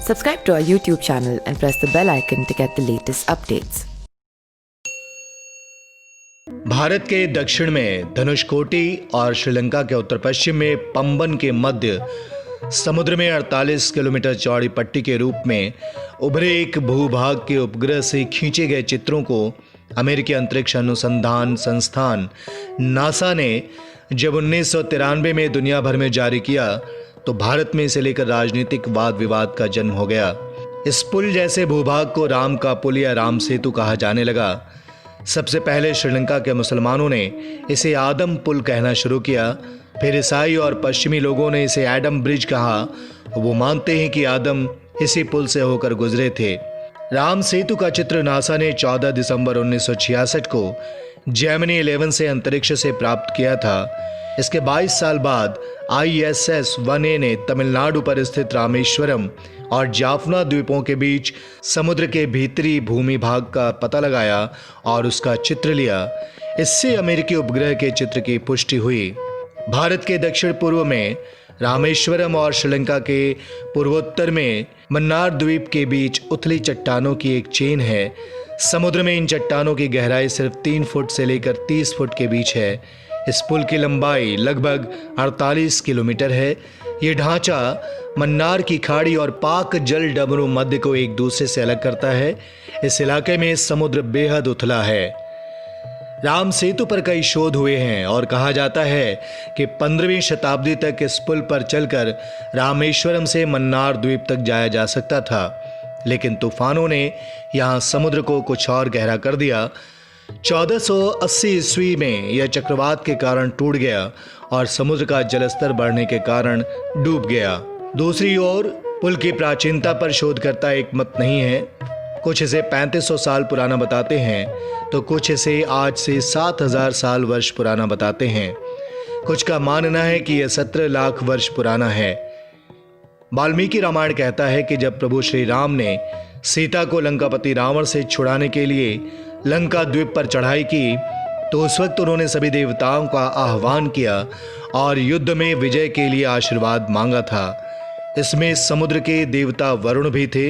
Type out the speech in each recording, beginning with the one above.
Subscribe to our YouTube channel and press the bell icon to get the latest updates. Bharat के दक्षिण में धनुषकोटी और श्रीलंका के उत्तर पश्चिम में पंबन के मध्य समुद्र में 48 किलोमीटर चौड़ी पट्टी के रूप में उभरे एक भूभाग के उपग्रह से खींचे गए चित्रों को अमेरिकी अंतरिक्ष अनुसंधान संस्थान नासा ने जब 1993 में दुनिया भर में जारी किया तो भारत में इसे लेकर राजनीतिक वाद विवाद का जन्म हो गया। इस पुल जैसे भूभाग को राम का पुल या राम सेतु कहा जाने लगा। सबसे पहले श्रीलंका के मुसलमानों ने इसे आदम पुल कहना शुरू किया, फिर ईसाई और पश्चिमी लोगों ने इसे एडम ब्रिज कहा। वो मानते हैं कि आदम इसी पुल से होकर गुजरे थे। राम सेतु का चित्र नासा ने 14 दिसंबर 1966 को जेमिनी 11 से अंतरिक्ष से प्राप्त किया था। इसके 22 साल बाद ISS 1A ने तमिलनाडु पर स्थित रामेश्वरम और जाफना द्वीपों के बीच समुद्र के भीतरी भूमि भाग का पता लगाया और उसका चित्र लिया। इससे अमेरिकी उपग्रह के चित्र की पुष्टि हुई। भारत के दक्षिण पूर्व में रामेश्वरम और श्रीलंका के पूर्वोत्तर में मन्नार द्वीप के बीच उथली चट्टानों की एक चेन है। समुद्र में इन चट्टानों की गहराई सिर्फ 3 फुट से लेकर 30 फुट के बीच है। इस पुल की लंबाई लगभग 48 किलोमीटर है। ये ढांचा मन्नार की खाड़ी और पाक जल डमरू मध्य को एक दूसरे से अलग करता है। इस इलाके में समुद्र बेहद उथला है। राम सेतु पर कई शोध हुए हैं और कहा जाता है कि 15वीं शताब्दी तक इस पुल पर चलकर रामेश्वरम से मन्नार द्वीप तक जाया जा सकता था, लेकिन तूफानों ने यहाँ समुद्र को कुछ और गहरा कर दिया। 1480 ईस्वी में यह चक्रवात के कारण टूट गया और समुद्र का जलस्तर बढ़ने के कारण डूब गया। दूसरी ओर पुल की प्राचीनता पर शोधकर्ता एक मत नहीं है। कुछ इसे 3500 साल पुराना बताते हैं तो कुछ इसे आज से 7000 साल वर्ष पुराना बताते हैं। कुछ का मानना है कि यह 17 लाख वर्ष पुराना है। वाल्मीकि रामायण कहता है कि जब प्रभु श्री राम ने सीता को लंकापति रावण से छुड़ाने के लिए लंका द्वीप पर चढ़ाई की तो उस वक्त उन्होंने सभी देवताओं का आह्वान किया और युद्ध में विजय के लिए आशीर्वाद मांगा था। इसमें समुद्र के देवता वरुण भी थे।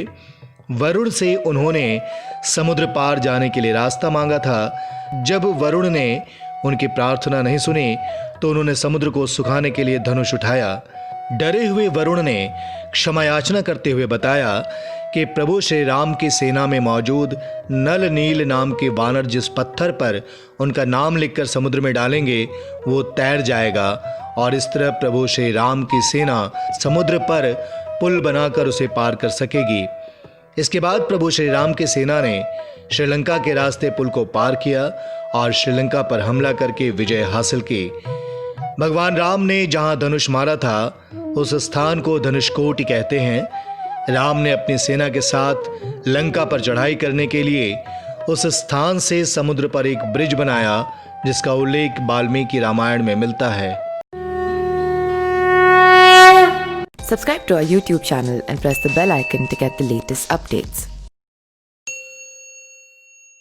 वरुण से उन्होंने समुद्र पार जाने के लिए रास्ता मांगा था। जब वरुण ने उनकी प्रार्थना नहीं सुनी तो उन्होंने समुद्र को सुखाने के लिए धनुष उठाया। डरे हुए वरुण ने क्षमा याचना करते हुए बताया कि प्रभु श्री राम की सेना में मौजूद नल नील नाम के वानर जिस पत्थर पर उनका नाम लिखकर समुद्र में डालेंगे वो तैर जाएगा और इस तरह प्रभु श्री राम की सेना समुद्र पर पुल बनाकर उसे पार कर सकेगी। इसके बाद प्रभु श्री राम की सेना ने श्रीलंका के रास्ते पुल को पार किया और श्रीलंका पर हमला करके विजय हासिल की। भगवान राम ने जहां धनुष मारा था उस स्थान को धनुषकोटी कहते हैं। राम ने अपनी सेना के साथ लंका पर चढ़ाई करने के लिए उस स्थान से समुद्र पर एक ब्रिज बनाया जिसका उल्लेख वाल्मीकि रामायण में मिलता है। Subscribe to our YouTube channel and press the bell icon to get the latest updates.